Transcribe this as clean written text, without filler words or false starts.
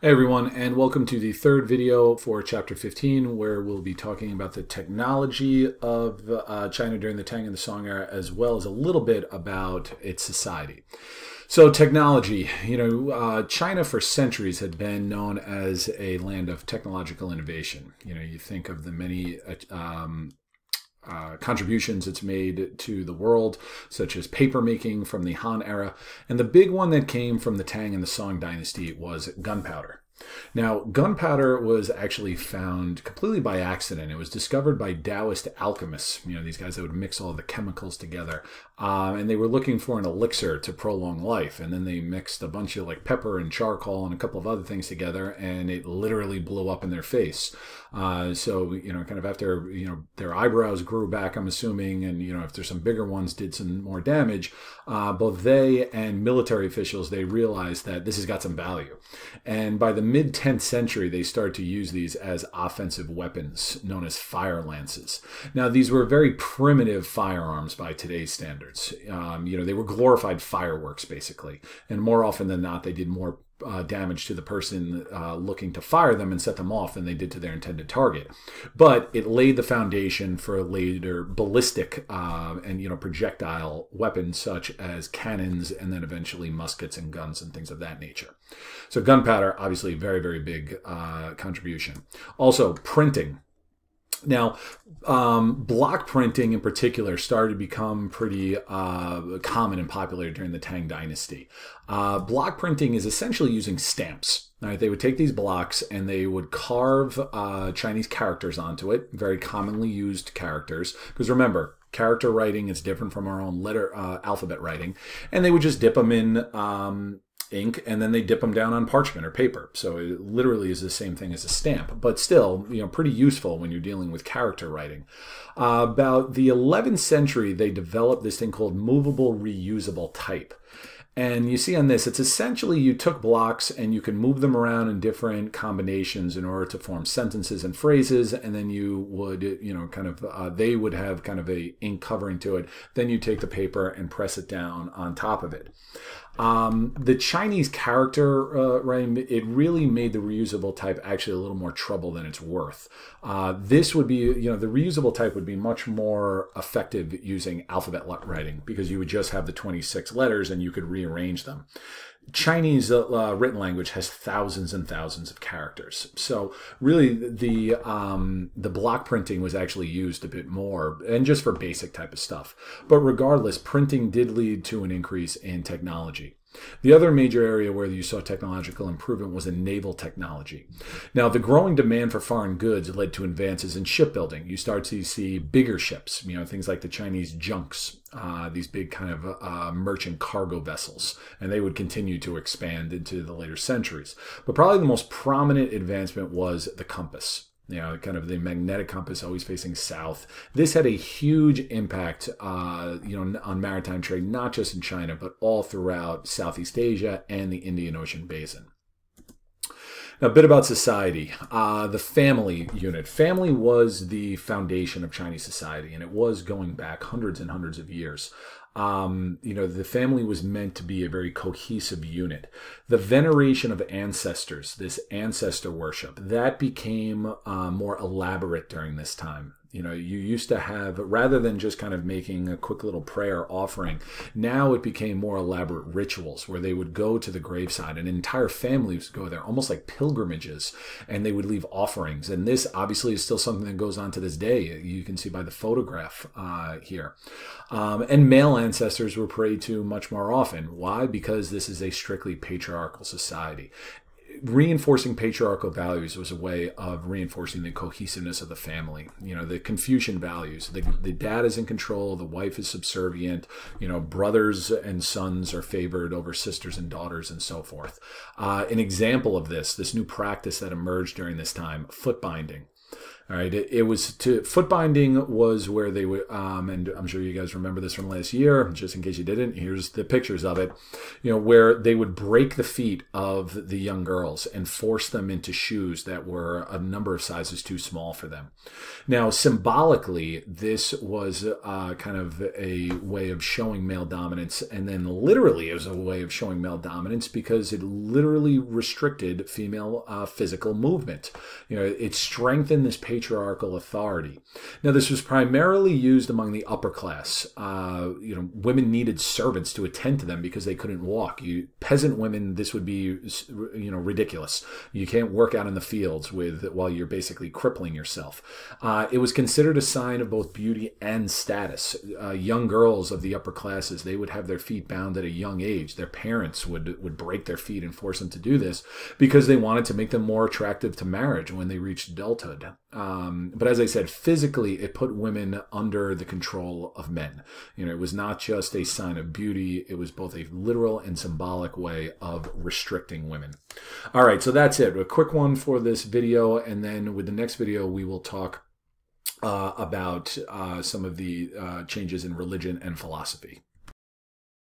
Hey everyone, and welcome to the third video for Chapter 15, where we'll be talking about the technology of China during the Tang and the Song era, as well as a little bit about its society. So technology, China for centuries had been known as a land of technological innovation. You think of the many contributions it's made to the world, such as paper making from the Han era. And the big one that came from the Tang and the Song dynasty was gunpowder. Now, gunpowder was actually found completely by accident. It was discovered by Taoist alchemists, these guys that would mix all the chemicals together. And they were looking for an elixir to prolong life. And then they mixed a bunch of pepper and charcoal and a couple of other things together, and it literally blew up in their face. So, kind of after, their eyebrows grew back, I'm assuming, and, if there's some bigger ones did some more damage, both they and military officials, they realized that this has got some value. And by the mid-10th century, they started to use these as offensive weapons known as fire lances. Now, these were very primitive firearms by today's standards. They were glorified fireworks, basically. And more often than not, they did more damage to the person looking to fire them and set them off than they did to their intended target. But it laid the foundation for later ballistic and projectile weapons such as cannons, and then eventually muskets and guns and things of that nature. So gunpowder, obviously, very, very big contribution. Also, printing. Now, block printing in particular started to become pretty common and popular during the Tang Dynasty. Block printing is essentially using stamps. Right? They would take these blocks and they would carve Chinese characters onto it, very commonly used characters. Because remember, character writing is different from our own letter alphabet writing. And they would just dip them in ink, and then they dip them down on parchment or paper. So it literally is the same thing as a stamp, but still, pretty useful when you're dealing with character writing. About the 11th century, they developed this thing called movable reusable type. And you see on this, it's essentially you took blocks and you can move them around in different combinations in order to form sentences and phrases. And then you would, they would have kind of a ink covering to it. Then you take the paper and press it down on top of it. The Chinese character writing, it really made the reusable type actually a little more trouble than it's worth. This would be, the reusable type would be much more effective using alphabet writing, because you would just have the 26 letters and you could rearrange them. Chinese written language has thousands and thousands of characters. So really the block printing was actually used a bit more, and just for basic type of stuff. But regardless, printing did lead to an increase in technology. The other major area where you saw technological improvement was in naval technology. Now, the growing demand for foreign goods led to advances in shipbuilding. You start to see bigger ships, things like the Chinese junks, these big kind of merchant cargo vessels, and they would continue to expand into the later centuries. But probably the most prominent advancement was the compass. Kind of the magnetic compass always facing south. This had a huge impact, on maritime trade, not just in China, but all throughout Southeast Asia and the Indian Ocean basin. Now, a bit about society. The family unit. Family was the foundation of Chinese society, and it was going back hundreds and hundreds of years. The family was meant to be a very cohesive unit. The veneration of ancestors, this ancestor worship, that became more elaborate during this time. You used to have, rather than just kind of making a quick little prayer offering, now it became more elaborate rituals where they would go to the graveside, and entire families would go there, almost like pilgrimages, and they would leave offerings. And this obviously is still something that goes on to this day. You can see by the photograph here. And male ancestors were prayed to much more often. Why? Because this is a strictly patriarchal society. Reinforcing patriarchal values was a way of reinforcing the cohesiveness of the family. The Confucian values. The dad is in control, the wife is subservient, brothers and sons are favored over sisters and daughters, and so forth. An example of this new practice that emerged during this time, foot binding. All right, it was to foot binding was where they would, and I'm sure you guys remember this from last year. Just in case you didn't, here's the pictures of it. Where they would break the feet of the young girls and force them into shoes that were a number of sizes too small for them. Now, symbolically, this was kind of a way of showing male dominance, and then literally it was a way of showing male dominance because it literally restricted female physical movement. It strengthened this patriarchal authority. Now, this was primarily used among the upper class. Women needed servants to attend to them because they couldn't walk. Peasant women, this would be, ridiculous. You can't work out in the fields while you're basically crippling yourself. It was considered a sign of both beauty and status. Young girls of the upper classes, they would have their feet bound at a young age. Their parents would break their feet and force them to do this because they wanted to make them more attractive to marriage when they reached adulthood. But as I said, physically, it put women under the control of men. It was not just a sign of beauty. It was both a literal and symbolic way of restricting women. All right, so that's it. A quick one for this video. And then with the next video, we will talk about some of the changes in religion and philosophy.